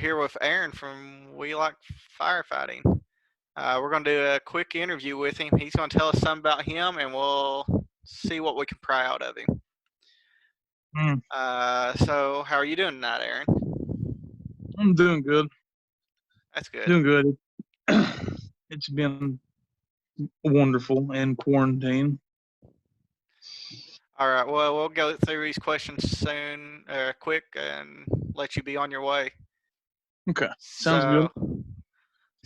here with A-Aron from We Like Firefighting. We're going to do a quick interview with him. He's going to tell us something about him, and we'll see what we can pry out of him. Mm, So, how are you doing tonight, A-Aron? I'm doing good. That's good. Doing good. It's been wonderful in quarantine. All right. Well, we'll go through these questions soon, quick, and let you be on your way. Okay, sounds good. So,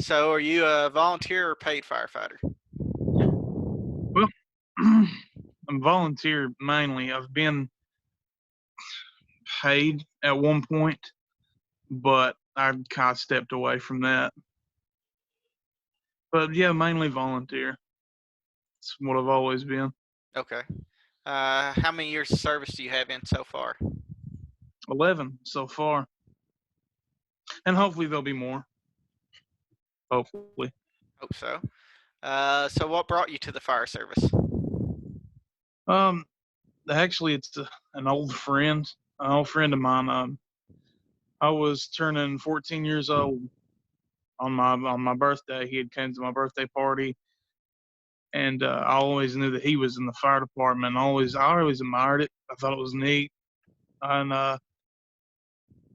so are you a volunteer or paid firefighter? Well, I'm volunteer mainly. I've been paid at one point, but I kind of stepped away from that. But yeah, mainly volunteer. It's what I've always been. Okay. How many years of service do you have in so far? 11 so far, and hopefully there'll be more. Hopefully. Hope so. So what brought you to the fire service? Um, Actually, it's an old friend of mine. I was turning 14 years old on my birthday. He had came to my birthday party, and I always knew that he was in the fire department. I always admired it. I thought it was neat, and I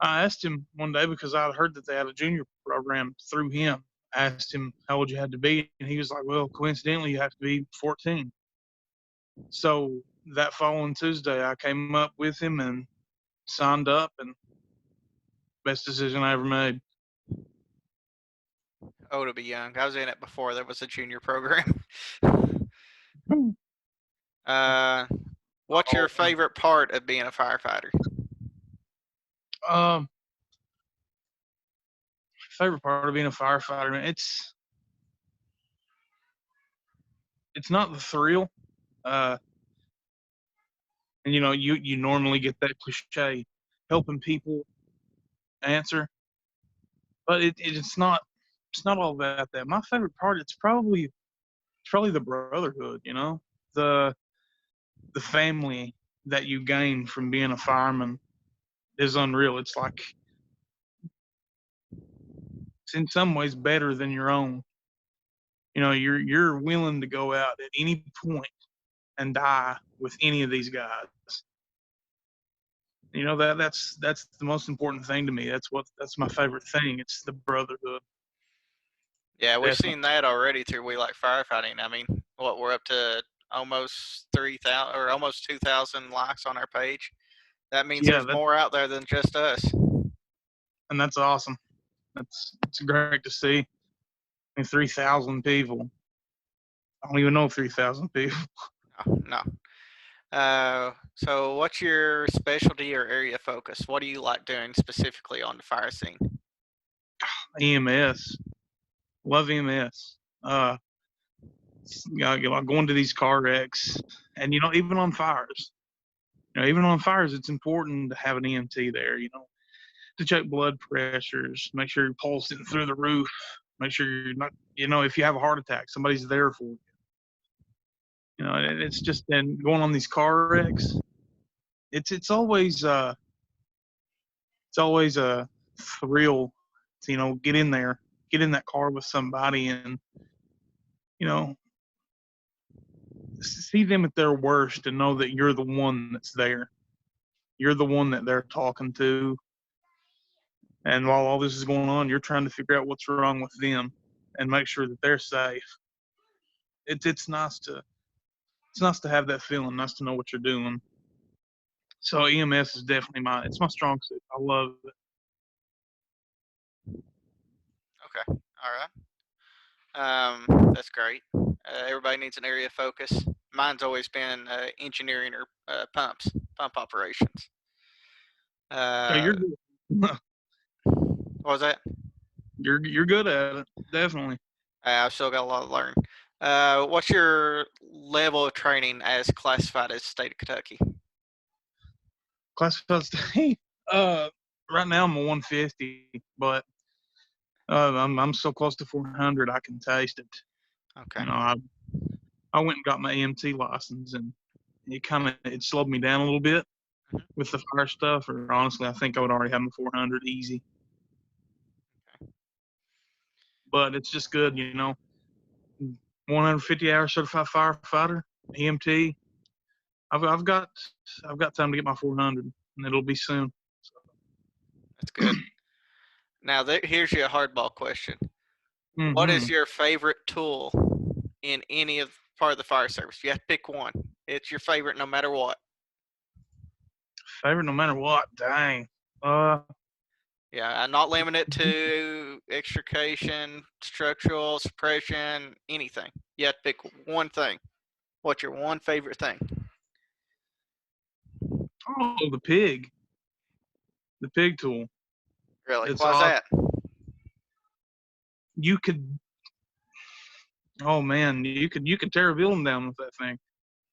asked him one day because I had heard that they had a junior program through him. I asked him how old you had to be, and he was like, "Well, coincidentally, you have to be 14." So that following Tuesday, I came up with him and signed up, and best decision I ever made. Oh, to be young. I was in it before there was a junior program. uh, what's your Oh, favorite part of being a firefighter? um, favorite part of being a firefighter, man, it's not the thrill, uh, and you normally get that cliche, helping people answer, but it's not all about that. My favorite part, it's probably the brotherhood, the the family that you gain from being a fireman is unreal. It's in some ways better than your own. You're willing to go out at any point and die with any of these guys. That's the most important thing to me. That's my favorite thing. It's the brotherhood. Yeah, we've seen Definitely. that already through We Like Firefighting. I mean, we're up to almost 3,000 or almost 2,000 likes on our page. That means Yeah, there's more out there than just us. and that's awesome. It's great to see. I mean, 3,000 people. I don't even know 3,000 people. No, no. So what's your specialty or area of focus? What do you like doing specifically on the fire scene? EMS. Love EMS. Going to these car wrecks, and even on fires, it's important to have an EMT there. To check blood pressures, make sure your pulse isn't through the roof, make sure you're not. If you have a heart attack, somebody's there for you. And it's just been going on these car wrecks. It's always a thrill to get in there, get in that car with somebody, and you know see them at their worst and know that you're the one that's there. You're the one that they're talking to. And while all this is going on, you're trying to figure out what's wrong with them and make sure that they're safe. It's nice to have that feeling, nice to know what you're doing. So EMS is definitely it's my strong suit. I love it. Okay, all right. That's great. Everybody needs an area of focus. Mine's always been engineering or pump operations. Yeah, you're Uh, good. what was that? You're good at it, definitely. I've still got a lot to learn. What's your level of training as classified as state of Kentucky? Classified state. Right now I'm a 150, but I'm so close to 400 I can taste it. Okay. You know, I went and got my AMT license, and it slowed me down a little bit Mhm. with the fire stuff. Or honestly, I think I would already have my 400 easy. but it's just good, 150-hour certified firefighter, EMT. I've got time to get my 400, and it'll be soon. That's good. Now, here's your hardball question. What is Mm-hmm. your favorite tool in any of part of the fire service? You have to pick one. It's your favorite no matter what. Favorite no matter what. Dang. Uh, Yeah, I'm not limited to extrication, structural, suppression, anything. You have to pick one thing. What's your one favorite thing? oh, the pig tool. Really? It's Why's odd. that? You could, oh man, you could tear a villain down with that thing,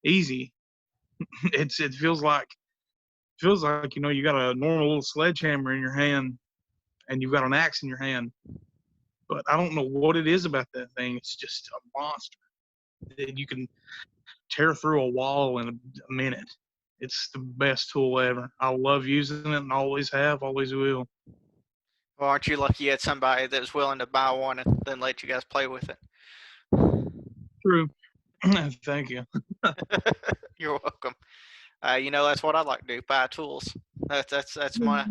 easy. It feels like you got a normal little sledgehammer in your hand, and you've got an axe in your hand. But I don't know what it is about that thing. It's just a monster. You can tear through a wall in a minute. It's the best tool ever. I love using it and always have, always will. Well, aren't you lucky you had somebody that was willing to buy one and then let you guys play with it? True. Thank you. You're welcome. That's what I like to do. Buy tools. That's my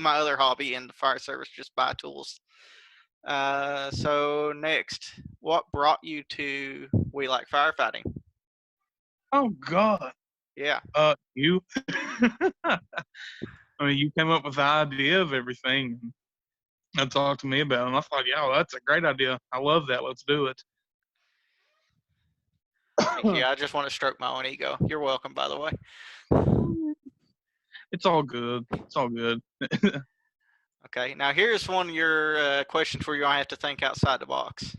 other hobby in the fire service. Just buy tools. So next, what brought you to We Like Firefighting? Oh God. Yeah. You. I mean, you came up with the idea of everything and talked to me about it. And I thought, yeah, well, that's a great idea. I love that. Let's do it. Thank you. I just want to stroke my own ego. You're welcome, by the way. It's all good. It's all good. Okay. Now here's one of your questions where you have to think outside the box.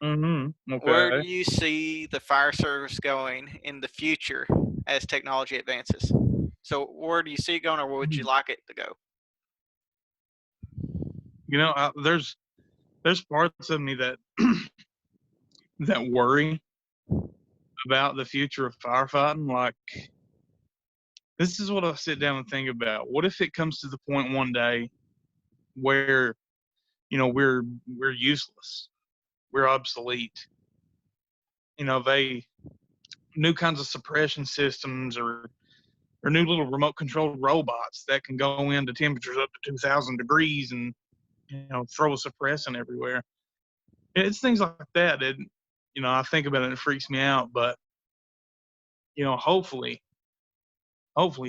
Where do Okay. you see the fire service going in the future as technology advances? So where do you see it going, or where would you like it to go? There's parts of me that that worry about the future of firefighting. Like, this is what I sit down and think about. What if it comes to the point one day where we're useless, we're obsolete? They new kinds of suppression systems or new little remote controlled robots that can go into temperatures up to 2,000 degrees and throw a suppressant everywhere. It's things like that that I think about it and it freaks me out. But hopefully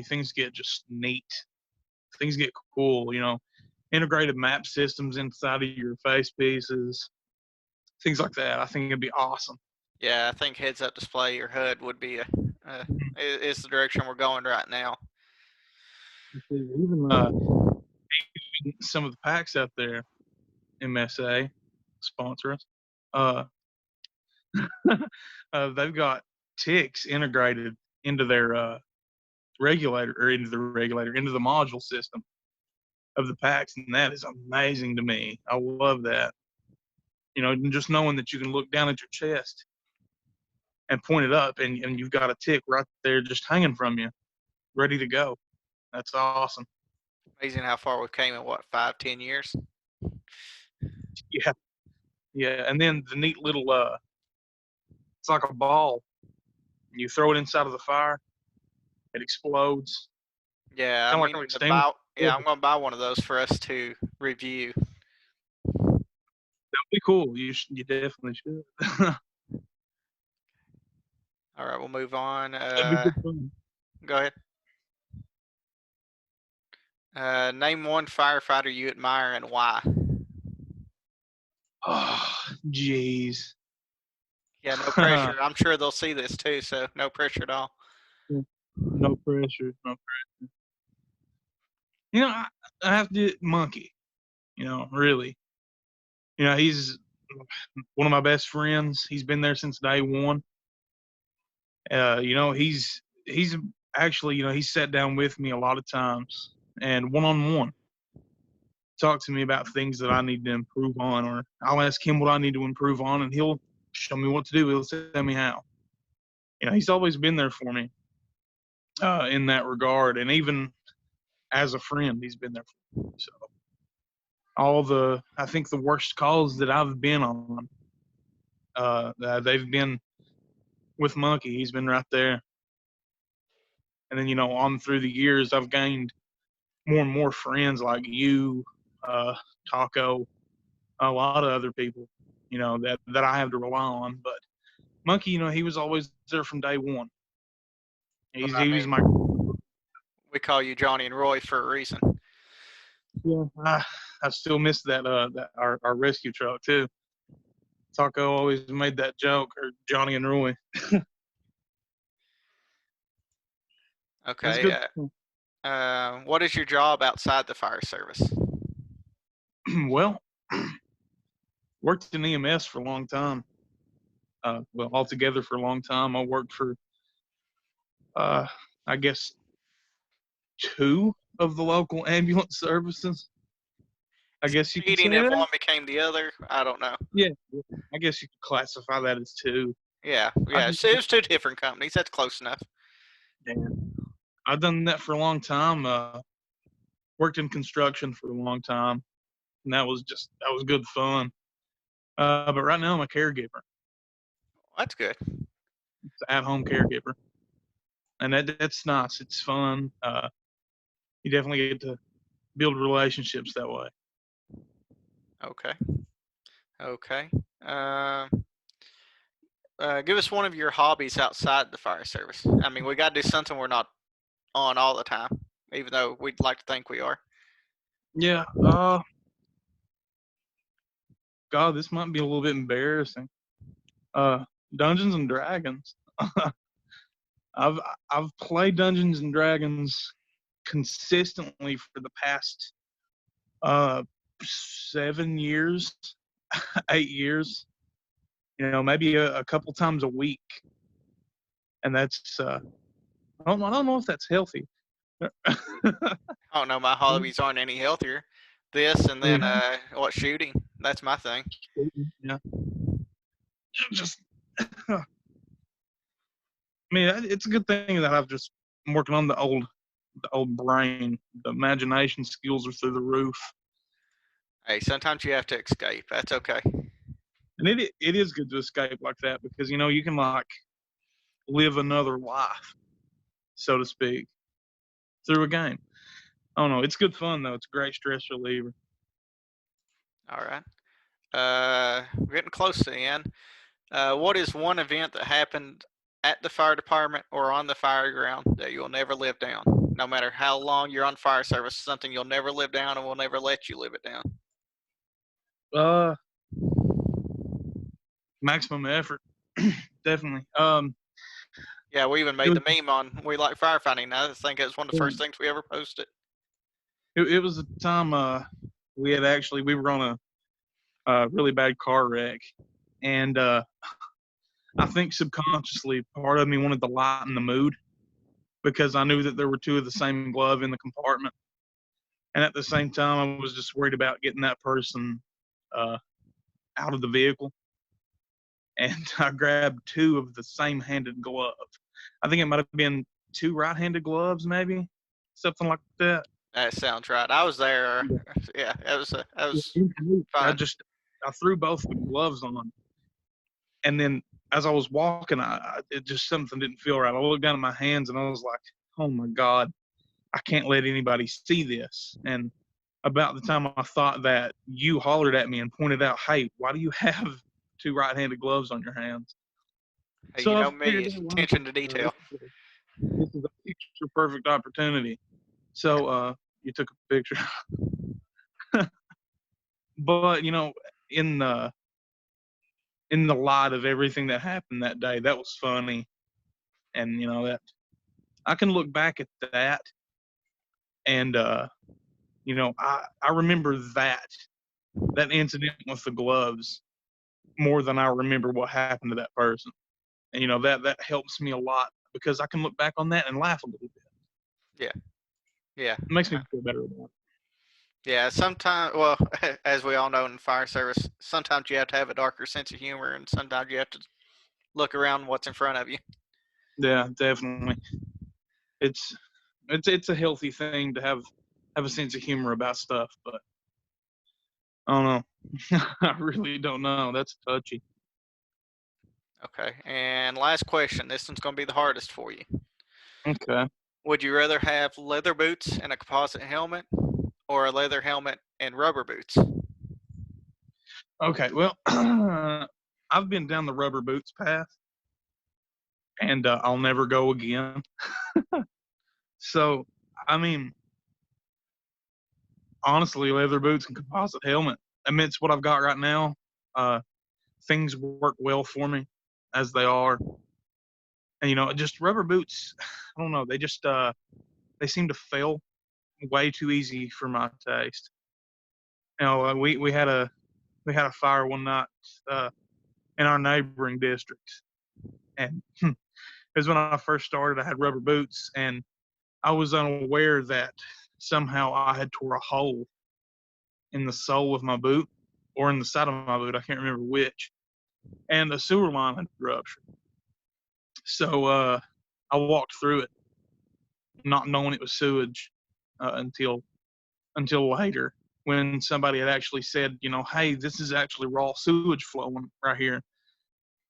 things get just neat. Things get cool. Integrated map systems inside of your face pieces, things like that. I think it'd be awesome. Yeah, I think heads-up display or HUD would be is the direction we're going right now. Even some of the packs out there, MSA sponsor us. Uh, they've got ticks integrated into their regulator into the module system of the packs, and that is amazing to me. I love that. Just knowing that you can look down at your chest and point it up, and you've got a tick right there just hanging from you, ready to go. That's awesome. Amazing how far we've came in what 5-10 years. Yeah, yeah. And then the neat little it's like a ball. You throw it inside of the fire, it explodes. Yeah, Kind I'm of like an meaning to extinguisher. buy. Yeah, Yeah, I'm going to buy one of those for us to review. that'd be cool. You definitely should. That'd All right, we'll move on. be good fun. Go ahead. Name one firefighter you admire and why. Oh, jeez. Yeah, no pressure. I'm sure they'll see this too, so no pressure at all. No pressure. No. I have to monkey. Really. He's one of my best friends. He's been there since day one. He's actually, he's sat down with me a lot of times and one on one talk to me about things that I need to improve on, or I'll ask him what I need to improve on, and he'll show me what to do. He'll tell me how. He's always been there for me in that regard, and even as a friend, he's been there for me. So I think the worst calls that I've been on, they've been with Monkey. He's been right there. And then, on through the years, I've gained more and more friends like you, uh, Taco, a lot of other people, that I have to rely on. But Monkey, he was always there from day one. Well, He I was my mean, we call you Johnny and Roy for a reason. yeah. I still miss that our rescue truck too. Taco always made that joke, or Johnny and Roy. That's Okay. good. What is your job outside the fire service? Well, worked in EMS for a long time. Well, altogether for a long time. I worked for, uh, I guess, two of the local ambulance services. I Is it guess you could say cheating if that. one became the other? I don't know. Yeah, I guess you could classify that as two. Yeah, I yeah. did So it was two different companies. That's close enough. yeah, I've done that for a long time. Worked in construction for a long time, and that was good fun. But right now I'm a caregiver, That's good. it's an at-home caregiver, and that's nice. It's fun. You definitely get to build relationships that way. Okay. Okay. Give us one of your hobbies outside the fire service. I mean, we got to do something we're not on all the time, even though we'd like to think we are. Yeah. God, this might be a little bit embarrassing. Uh, Dungeons and Dragons. I've I've played Dungeons and Dragons consistently for the past uh 7 years, 8 years. Maybe a couple times a week, and that's I don't know if that's healthy. I don't know. My hobbies aren't any healthier. This and then Yeah, what shooting? That's my thing. yeah. Just, I mean, it's a good thing that I'm working on the old brain. The imagination skills are through the roof, Hey, sometimes you have to escape. That's okay. and it is good to escape like that because you can like live another life, so to speak, through a game. I don't know. It's good fun though. It's a great stress reliever. All right. We're getting close to the end. What is one event that happened at the fire department or on the fire ground that you'll never live down? No matter how long you're on fire service, something you'll never live down and will never let you live it down. Uh, Maximum effort, definitely. Yeah, we even It made was the meme on We Like Firefighting. I think it was one of the first things we ever posted. it was a time we were on a really bad car wreck, and I think subconsciously part of me wanted to lighten the mood because I knew that there were two of the same glove in the compartment, and at the same time I was just worried about getting that person uh, out of the vehicle, and I grabbed two of the same handed glove. I think it might have been two right-handed gloves, maybe something like that. That sounds right. I was there. Yeah. Yeah, that was I fun. just I threw both the gloves on, and then as I was walking, it just something didn't feel right. I looked down at my hands and I was like, "Oh my God, I can't let anybody see this." And about the time I thought that, you hollered at me and pointed out, "Hey, why do you have two right-handed gloves on your hands?" Hey, So you I know me, figured out, well, attention to detail. this is a picture perfect opportunity. So you took a picture, but in the light of everything that happened that day, that was funny, and that I can look back at that, and I remember that incident with the gloves more than I remember what happened to that person, and that helps me a lot because I can look back on that and laugh a little bit. Yeah, yeah, It makes me feel better about yeah. Sometimes, well, as we all know in fire service, sometimes you have to have a darker sense of humor, and sometimes you have to look around what's in front of you. it. Yeah, definitely. It's it's a healthy thing to have a sense of humor about stuff, but I don't know. I really don't know. That's touchy. Okay. And last question. This one's going to be the hardest for you. Okay. Would you rather have leather boots and a composite helmet or a leather helmet and rubber boots? Okay. Well, I've been down the rubber boots path, and I'll never go again. So, I mean, honestly, leather boots and composite helmet amidst what I've got right now, uh, things work well for me as they are. And just rubber boots, I don't know, they seem to fail way too easy for my taste. We had a fire one night uh, in our neighboring district, and it was when I first started. I had rubber boots, and I was unaware that somehow I had tore a hole in the sole of my boot or in the side of my boot. I can't remember which, and the sewer line had ruptured. So I walked through it, not knowing it was sewage until later, when somebody had actually said, hey, this is actually raw sewage flowing right here.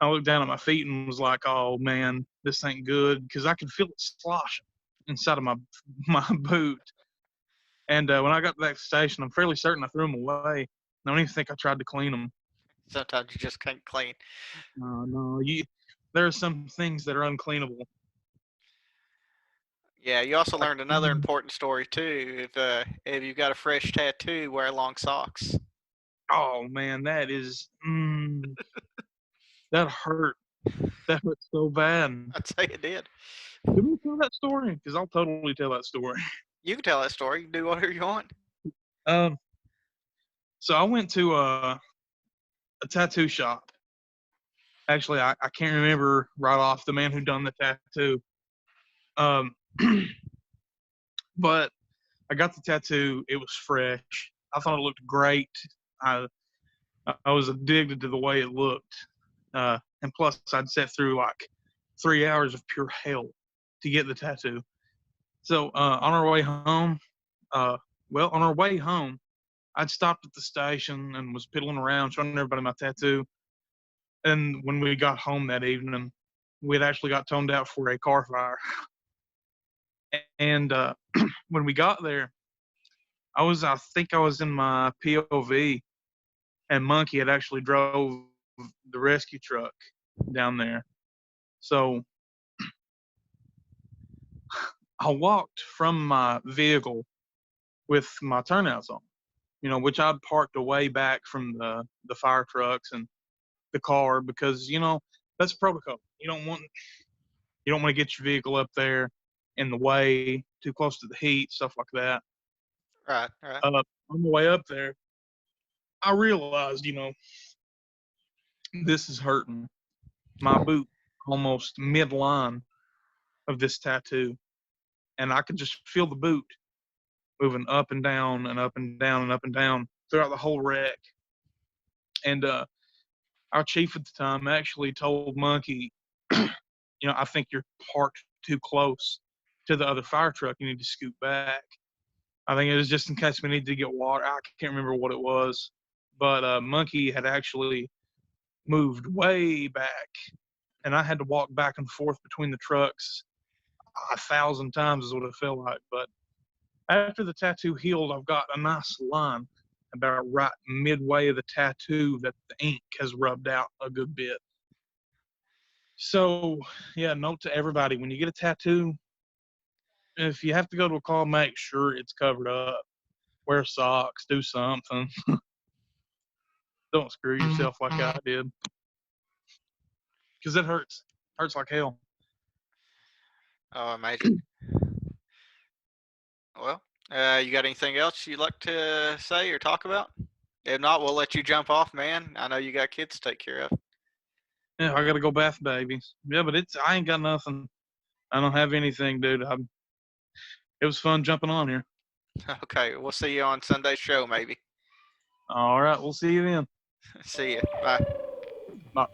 I looked down at my feet and was like, oh man, this ain't good, because I could feel it sloshing inside of my my boot. And when I got to that station, I'm fairly certain I threw them away. I don't even think I tried to clean them. Sometimes you just can't clean. No, there are some things that are uncleanable. Yeah, you also Like, learned another important story too. If you've got a fresh tattoo, wear long socks. oh man, that hurt. That hurt so bad. I'd say it did. Can we tell that story? Because I'll totally tell that story. You can tell that story. You can do whatever you want. Um, so I went to a tattoo shop. Actually, I can't remember right off the man who done the tattoo. Um, but I got the tattoo. It was fresh. I thought it looked great. I I was addicted to the way it looked. And plus, I'd sat through like 3 hours of pure hell to get the tattoo. So on our way home, on our way home, I'd stopped at the station and was piddling around showing everybody my tattoo. And when we got home that evening, we had actually got toned out for a car fire. And when we got there, I think I was in my POV, and Monkey had actually drove the rescue truck down there. So I walked from my vehicle with my turnouts on, which I'd parked away back from the fire trucks and the car, because that's protocol. You don't want to get your vehicle up there in the way, too close to the heat, stuff like that. Right, right. On the way up there, I realized, this is hurting. My boot almost midline of this tattoo, and I could just feel the boot moving up and down and up and down and up and down throughout the whole wreck. And our chief at the time actually told Monkey, I think you're parked too close to the other fire truck. You need to scoot back. I think it was just in case we needed to get water. I can't remember what it was, but Monkey had actually moved way back, and I had to walk back and forth between the trucks 1,000 times is what it felt like. But after the tattoo healed, I've got a nice line about right midway of the tattoo that the ink has rubbed out a good bit. So, yeah, note to everybody, when you get a tattoo, if you have to go to a call, make sure it's covered up. Wear socks, do something. Don't screw yourself like I did. Because it hurts. Hurts like hell. Oh, imagine. Well, you got anything else you'd like to say or talk about? If not, we'll let you jump off, man. I know you got kids to take care of. Yeah, I gotta go bath babies. Yeah, but I ain't got nothing. I don't have anything, dude. It was fun jumping on here. Okay, we'll see you on Sunday's show, maybe. All right, we'll see you then. See you. Bye. Bye.